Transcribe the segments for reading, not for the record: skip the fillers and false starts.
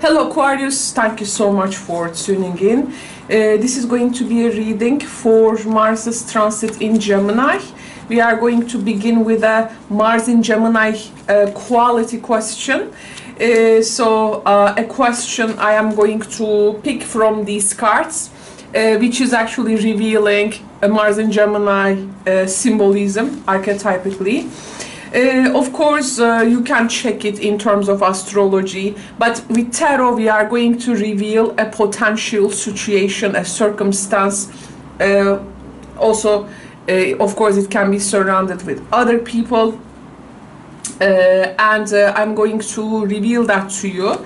Hello Aquarius, thank you so much for tuning in. This is going to be a reading for Mars's transit in Gemini. We are going to begin with a Mars in Gemini quality question. A question I am going to pick from these cards, which is actually revealing a Mars in Gemini symbolism archetypically. Of course, you can check it in terms of astrology, but with tarot we are going to reveal a potential situation, a circumstance. Also, of course, it can be surrounded with other people, and I'm going to reveal that to you.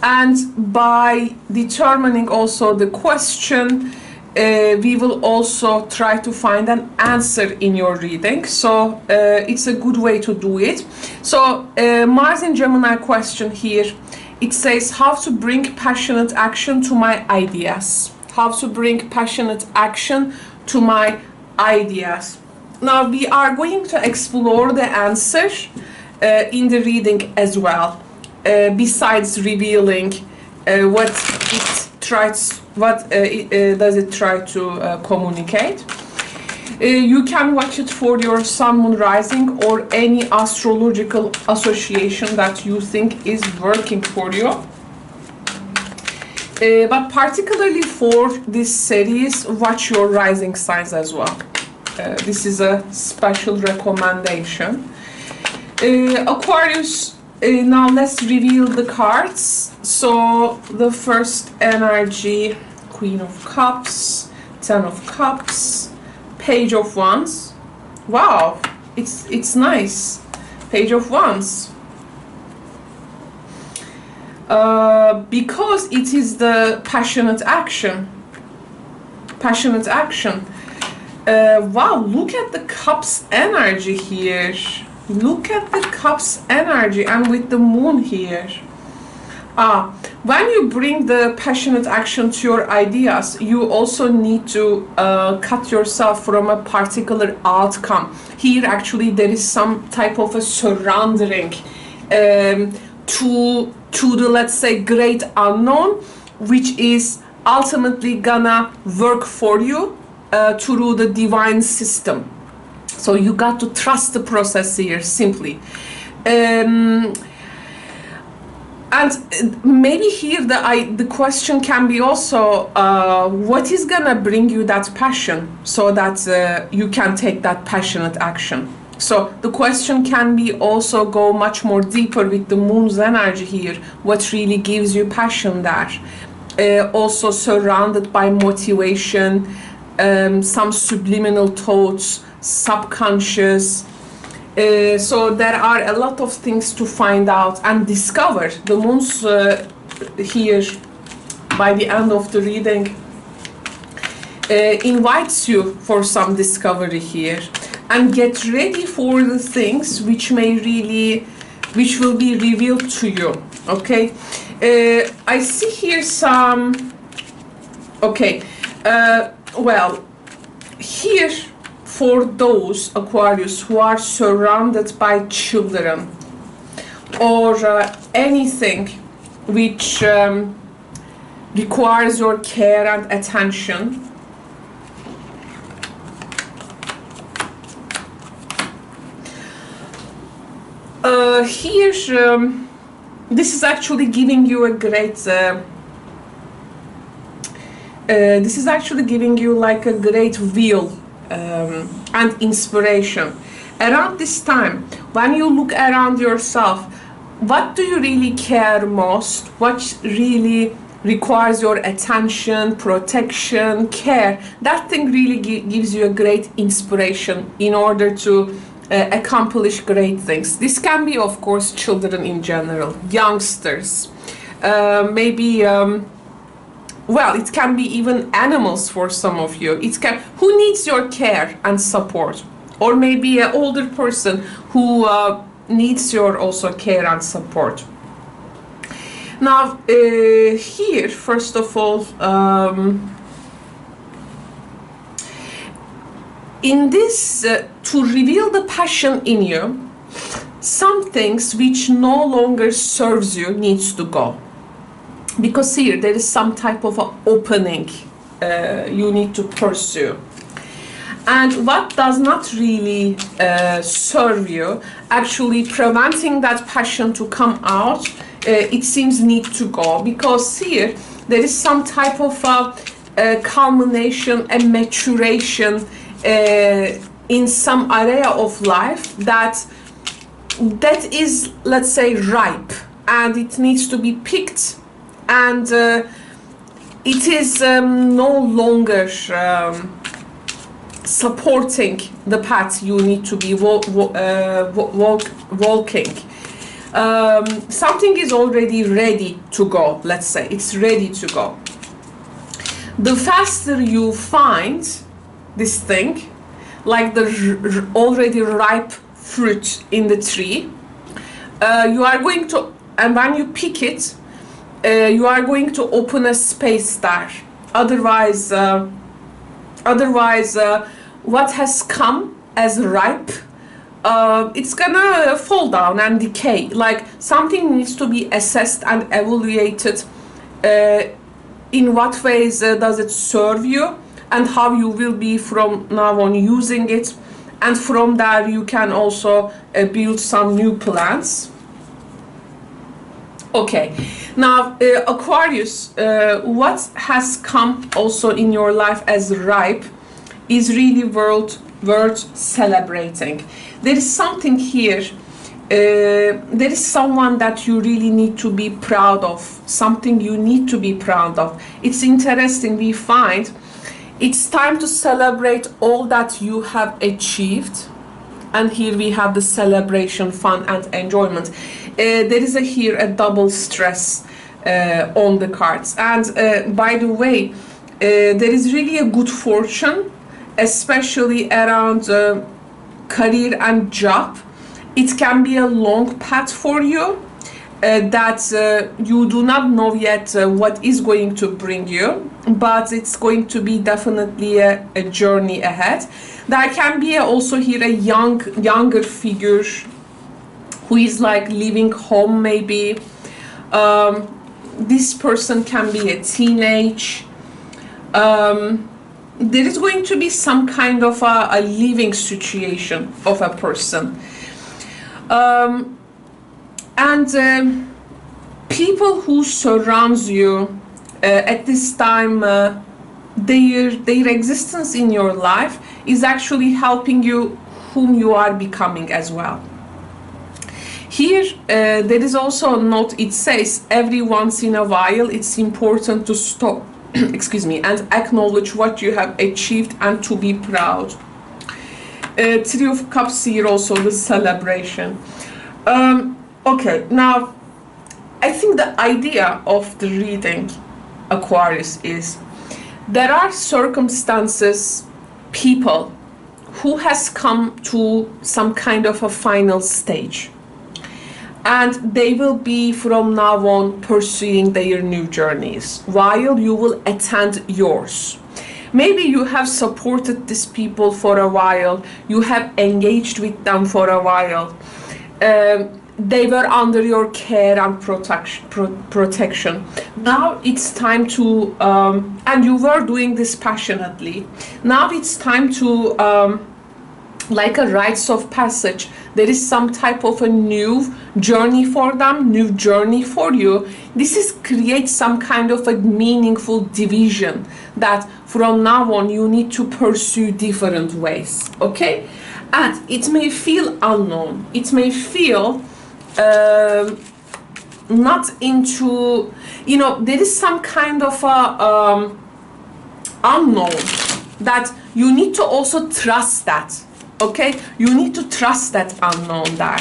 And by determining also the question, we will also try to find an answer in your reading, so it's a good way to do it. So Mars in Gemini question here, it says how to bring passionate action to my ideas. How to bring passionate action to my ideas. Now we are going to explore the answer in the reading as well, besides revealing what does it try to communicate. You can watch it for your sun, moon, rising, or any astrological association that you think is working for you. But particularly for this series, watch your rising signs as well. This is a special recommendation. Aquarius, now let's reveal the cards. So the first energy, Queen of Cups, Ten of Cups, Page of Wands. Wow, it's nice. Page of Wands. Because it is the passionate action. Passionate action. Wow, look at the Cups energy here. Look at the Cups energy, and with the Moon here. When you bring the passionate action to your ideas, you also need to cut yourself from a particular outcome. Here actually there is some type of a surrendering to the, let's say, great unknown, which is ultimately gonna work for you through the divine system. So you got to trust the process here, simply. And maybe here the question can be also, what is gonna bring you that passion so that you can take that passionate action? So the question can be also go much more deeper with the Moon's energy here. What really gives you passion there? Also surrounded by motivation, some subliminal thoughts, subconscious. So there are a lot of things to find out and discover. The Moon's here by the end of the reading invites you for some discovery here, and get ready for the things which will be revealed to you. Okay, I see here some. Okay, well, here, for those Aquarius who are surrounded by children or anything which requires your care and attention, here this is actually giving you a great this is actually giving you like a great will and inspiration. Around this time, when you look around yourself, what do you really care most? What really requires your attention, protection, care? That thing really gives you a great inspiration in order to accomplish great things. This can be, of course, children in general, youngsters, maybe well, it can be even animals for some of you. Who needs your care and support? Or maybe an older person who needs your also care and support. Now, here, first of all, in this, to reveal the passion in you, some things which no longer serves you needs to go. because here there is some type of a opening you need to pursue. And what does not really serve you, actually preventing that passion to come out, it seems need to go, because here there is some type of culmination and maturation in some area of life that is, let's say, ripe, and it needs to be picked, and it is no longer supporting the path you need to be walking. Something is already ready to go, let's say, it's ready to go. The faster you find this thing, like the already ripe fruit in the tree, you are going to, and when you pick it, you are going to open a space there. Otherwise, what has come as ripe, it's gonna fall down and decay. Like, something needs to be assessed and evaluated. In what ways does it serve you, and how you will be from now on using it, and from there you can also build some new plans. Okay, now Aquarius, what has come also in your life as ripe is really worth celebrating. There is something here, there is someone that you really need to be proud of, something you need to be proud of. It's interesting, we find it's time to celebrate all that you have achieved, and here we have the celebration, fun and enjoyment. There is here a double stress on the cards, and by the way, there is really a good fortune, especially around career and job. It can be a long path for you that you do not know yet what is going to bring you, but it's going to be definitely a journey ahead. There can be also here a younger figure who is like leaving home, maybe. This person can be a teenage. There is going to be some kind of a living situation of a person. People who surrounds you at this time, their existence in your life is actually helping you whom you are becoming as well. Here there is also a note, it says every once in a while it's important to stop excuse me, and acknowledge what you have achieved and to be proud. Three of Cups here, also the celebration. Okay, now I think the idea of the reading, Aquarius, is there are circumstances, people who has come to some kind of a final stage, and they will be from now on pursuing their new journeys while you will attend yours. Maybe you have supported these people for a while, you have engaged with them for a while, they were under your care and protection. Now it's time to, and you were doing this passionately, now it's time to, like a rites of passage, there is some type of a new journey for them, new journey for you. This is creates some kind of a meaningful division that from now on you need to pursue different ways, okay? And it may feel unknown, it may feel not into, you know, there is some kind of a unknown that you need to also trust that. Okay, you need to trust that unknown there,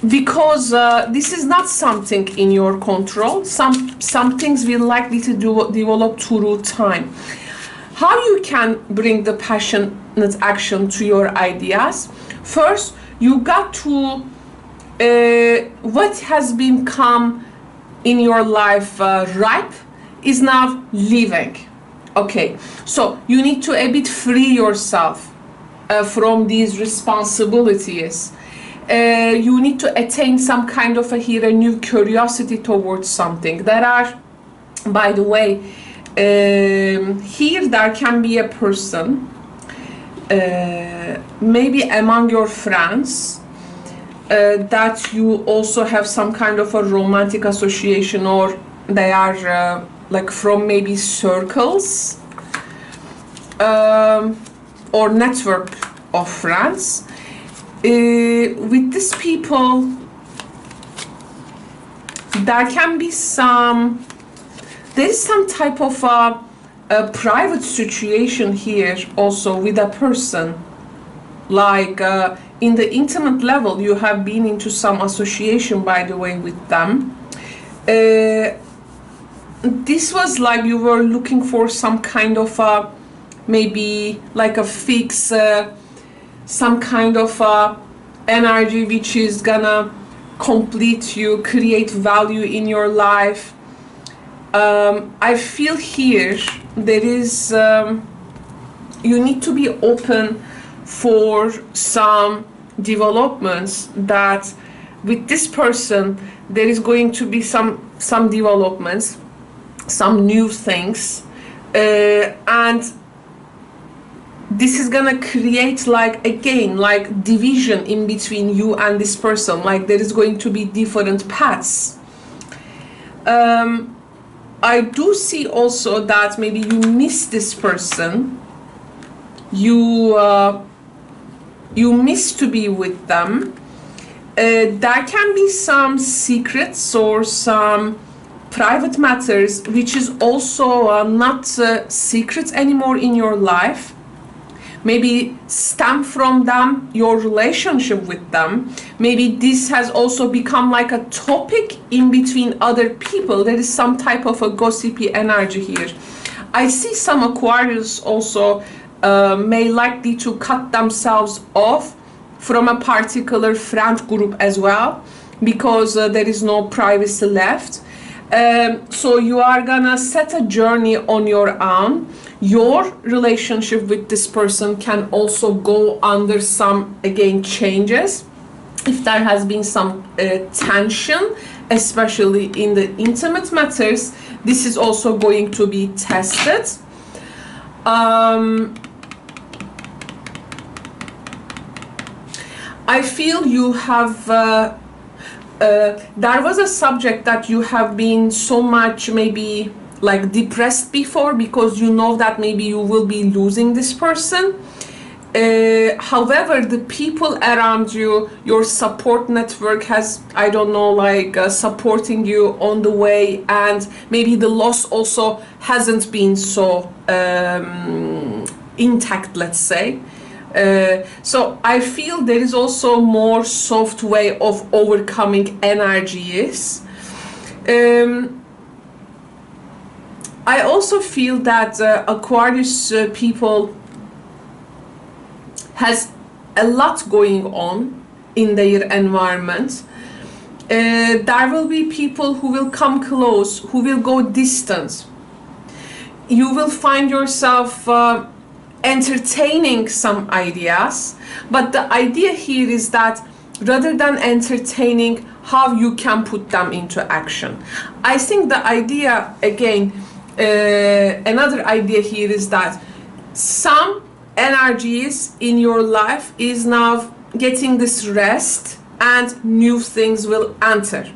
because this is not something in your control. Some things will likely to develop through time. How you can bring the passionate action to your ideas? First, you got to what has become in your life ripe is now living. Okay, so you need to a bit free yourself from these responsibilities. you need to attain some kind of a new curiosity towards something. There are, by the way, here there can be a person, maybe among your friends, that you also have some kind of a romantic association, or they are like from maybe circles or network of friends. With these people, there can be there is some type of a private situation here also with a person. Like in the intimate level, you have been into some association, by the way, with them. This was like you were looking for some kind of maybe like a fix, some kind of energy which is gonna complete you, create value in your life. I feel here there is, you need to be open for some developments, that with this person there is going to be some developments, some new things, and this is gonna create like again like division in between you and this person. Like there is going to be different paths. I do see also that maybe you miss this person, you miss to be with them. There can be some secrets or some private matters which is also not secrets anymore in your life. Maybe stem from them, your relationship with them. Maybe this has also become like a topic in between other people. There is some type of a gossipy energy here. I see some Aquarius also may likely to cut themselves off from a particular friend group as well, because there is no privacy left. So you are gonna set a journey on your own. Your relationship with this person can also go under some, again, changes. If there has been some tension, especially in the intimate matters, this is also going to be tested. I feel you have there was a subject that you have been so much maybe like depressed before, because you know that maybe you will be losing this person. However, the people around you, your support network has, I don't know, like supporting you on the way, and maybe the loss also hasn't been so intact, let's say. So I feel there is also more soft way of overcoming energies. I also feel that Aquarius people has a lot going on in their environment. There will be people who will come close, who will go distant. You will find yourself entertaining some ideas, but the idea here is that rather than entertaining, how you can put them into action. I think the idea, again, another idea here is that some energies in your life is now getting this rest and new things will enter.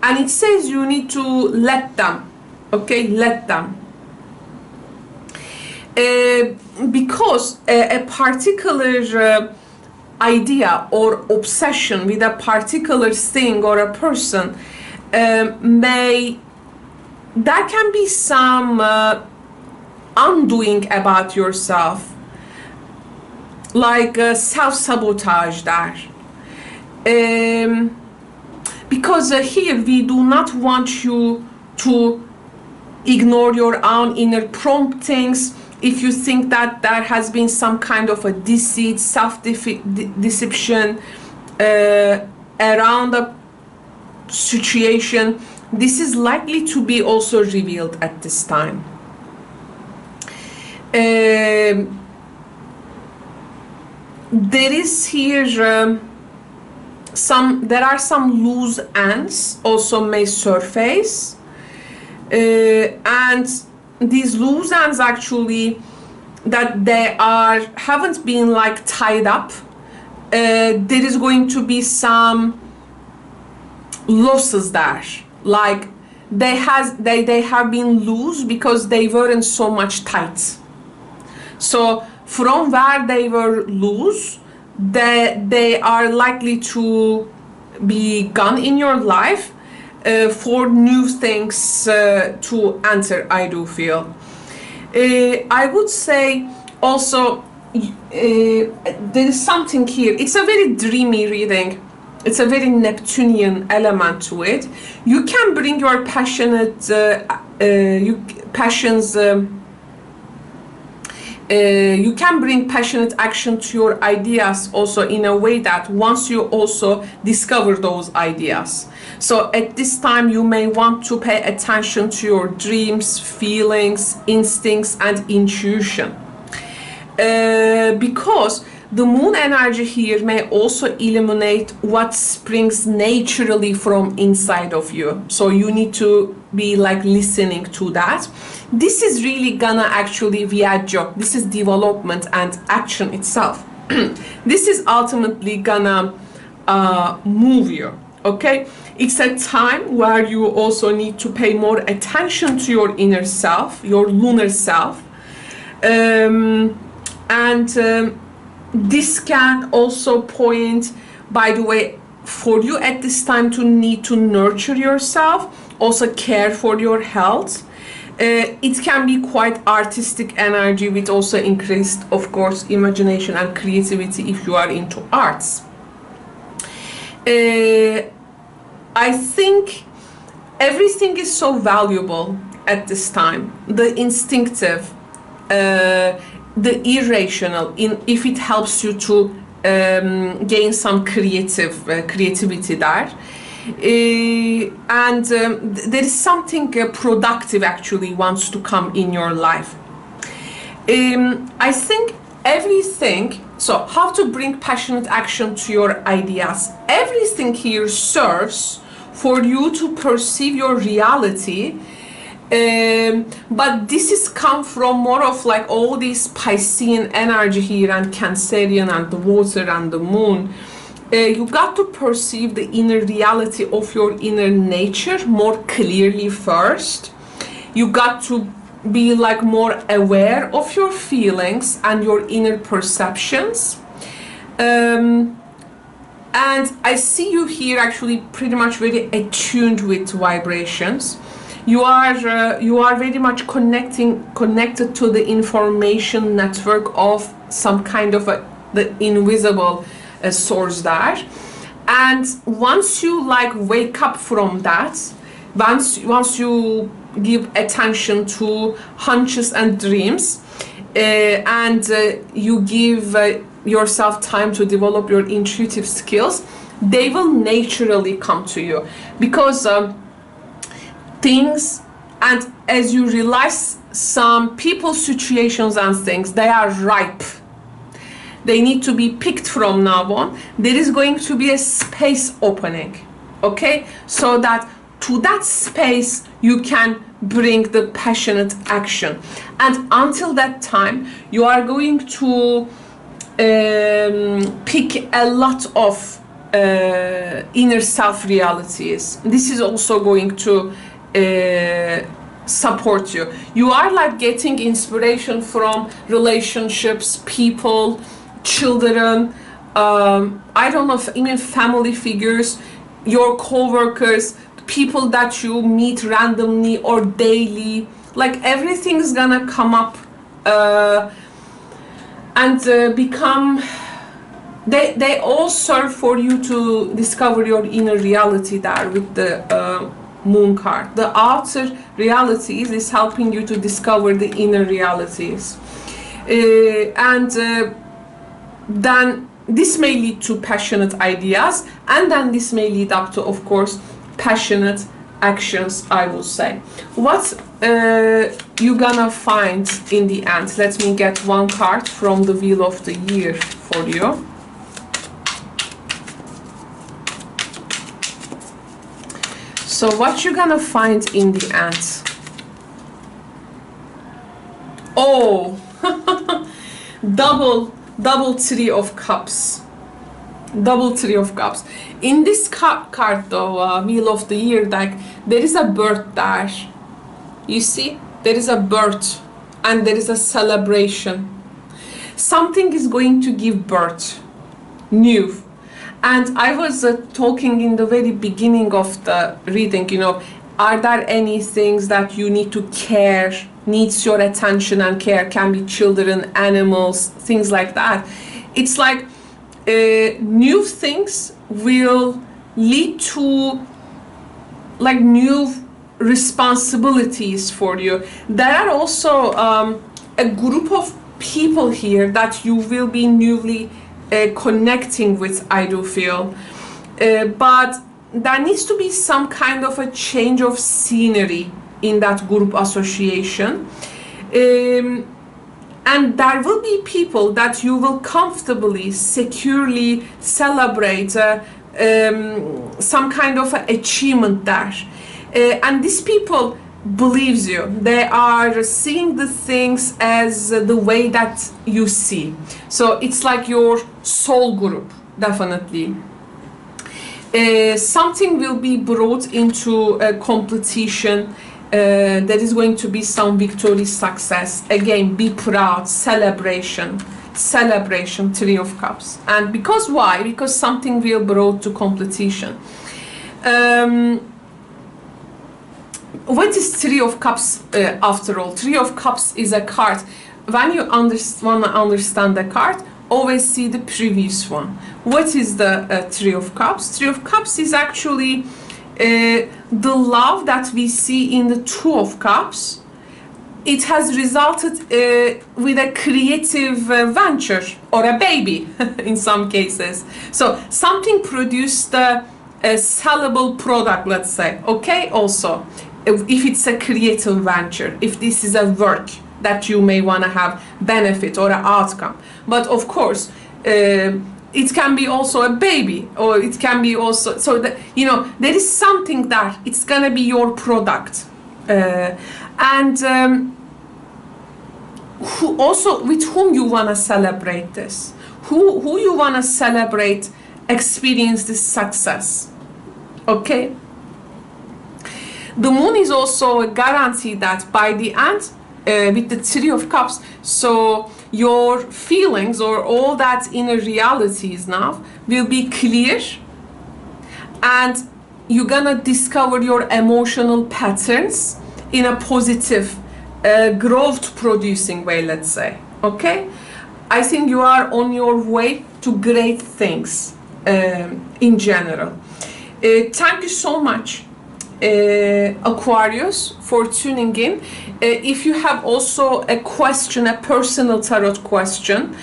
And it says you need to let them, okay, let them. Because a particular idea or obsession with a particular thing or a person there can be some undoing about yourself, like self-sabotage there. Because here we do not want you to ignore your own inner promptings. If you think that there has been some kind of a deceit, self-deception around a situation, this is likely to be also revealed at this time. There is here there are some loose ends also may surface, and these loose ends actually that they haven't been like tied up. There is going to be some losses there, like they have been loose because they weren't so much tight. So from where they were loose, they are likely to be gone in your life, for new things to enter, I do feel. I would say also there is something here. It's a very dreamy reading. It's a very Neptunian element to it. You can bring your passionate you can bring passionate action to your ideas also in a way that once you also discover those ideas. So at this time you may want to pay attention to your dreams, feelings, instincts and intuition. Because the moon energy here may also illuminate what springs naturally from inside of you. So you need to be like listening to that. This is really gonna actually viaggio. This is development and action itself. This is ultimately gonna move you, okay? It's a time where you also need to pay more attention to your inner self, your lunar self. This can also point, by the way, for you at this time to need to nurture yourself, also care for your health. It can be quite artistic energy with also increased, of course, imagination and creativity if you are into arts. I think everything is so valuable at this time. The instinctive, the irrational, if it helps you to gain some creativity there. There is something productive actually wants to come in your life. I think everything, so how to bring passionate action to your ideas, everything here serves for you to perceive your reality. But this is come from more of like all this Piscean energy here and Cancerian and the water and the moon. You got to perceive the inner reality of your inner nature more clearly first. You got to be like more aware of your feelings and your inner perceptions. And I see you here actually pretty much very attuned with vibrations. You are very much connected to the information network of some kind of the invisible source there. And once you like wake up from that, once you give attention to hunches and dreams, and you give yourself time to develop your intuitive skills, they will naturally come to you, because things, and as you realize, some people, situations and things, they are ripe. They need to be picked from now on. There is going to be a space opening, okay? So that to that space you can bring the passionate action. And until that time, you are going to pick a lot of inner self realities. This is also going to support you. You are like getting inspiration from relationships, people, children, I don't know, even family figures, your co-workers, people that you meet randomly or daily. Like everything's gonna come up and become, they all serve for you to discover your inner reality there with the moon card. The outer realities is helping you to discover the inner realities. Then this may lead to passionate ideas, and then this may lead up to, of course, passionate actions, I will say. What you gonna find in the end? Let me get one card from the Wheel of the Year for you. So what you're gonna find in the end? Oh, double Three of Cups. Double Three of Cups. In this card though, Wheel of the Year deck, there is a birth there. You see, there is a birth and there is a celebration. Something is going to give birth, new. And I was talking in the very beginning of the reading, you know, are there any things that you need to care, needs your attention and care? Can be children, animals, things like that. It's like new things will lead to like new responsibilities for you. There are also a group of people here that you will be newly connecting with, I do feel. But there needs to be some kind of a change of scenery in that group association. And there will be people that you will comfortably, securely celebrate some kind of achievement there. And these people believes you. They are seeing the things as the way that you see. So it's like your soul group, definitely. Something will be brought into a competition. There is going to be some victory, success. Again, be proud, celebration, Three of Cups. And because why? Because something will brought to competition. What is Three of Cups after all? Three of Cups is a card. When you want to understand the card, always see the previous one. What is the Three of Cups? Three of Cups is actually the love that we see in the Two of Cups. It has resulted with a creative venture or a baby in some cases. So something produced a sellable product, let's say, okay? Also, if it's a creative venture, if this is a work that you may want to have benefit or an outcome. But of course, it can be also a baby, or it can be also, so that, you know, there is something that it's gonna be your product. Who also, with whom you want to celebrate this, who you want to celebrate, experience this success, okay? The moon is also a guarantee that by the end, with the Three of Cups, so your feelings or all that inner realities now will be clear, and you're gonna discover your emotional patterns in a positive, growth producing way, let's say, okay? I think you are on your way to great things in general. Thank you so much, Aquarius, for tuning in. If you have also a question, a personal tarot question,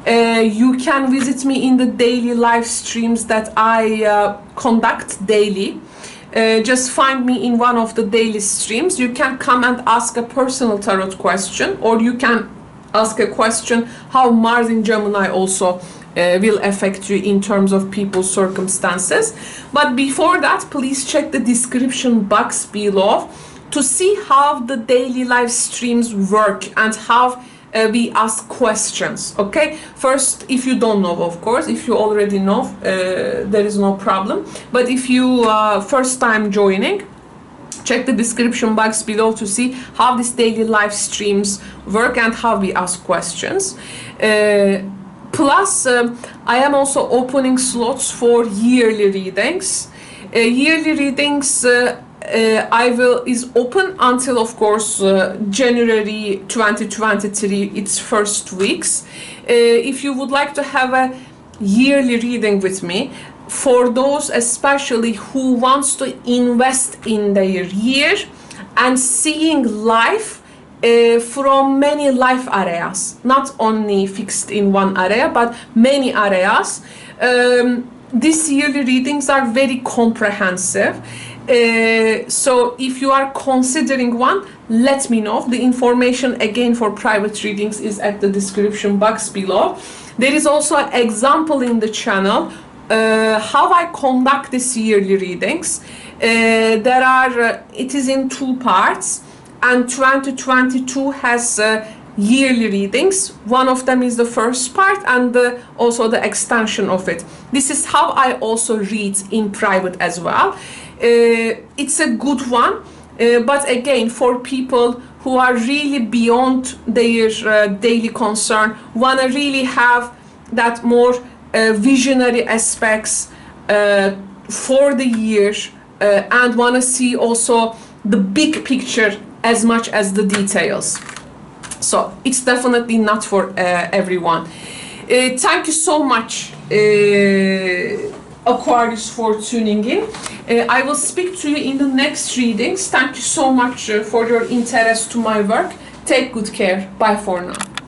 you can visit me in the daily live streams that I conduct daily. Just find me in one of the daily streams. You can come and ask a personal tarot question, or you can ask a question how Mars in Gemini also will affect you in terms of people's circumstances. But before that, please check the description box below to see how the daily live streams work and how we ask questions, okay? First, if you don't know, of course, if you already know, there is no problem. But if you first time joining, check the description box below to see how these daily live streams work and how we ask questions. Plus, I am also opening slots for yearly readings. Yearly readings is open until, of course, January 2023, its first weeks. If you would like to have a yearly reading with me, for those especially who wants to invest in their year and seeing life from many life areas, not only fixed in one area, but many areas. These yearly readings are very comprehensive. So if you are considering one, let me know. The information again for private readings is at the description box below. There is also an example in the channel how I conduct this yearly readings. It is in two parts, and 2022 has yearly readings. One of them is the first part, and also the extension of it. This is how I also read in private as well. It's a good one, but again, for people who are really beyond their daily concern, want to really have that more visionary aspects for the year, and want to see also the big picture as much as the details. So it's definitely not for everyone. Thank you so much, Aquarius, for tuning in. I will speak to you in the next readings. Thank you so much for your interest to my work. Take good care. Bye for now.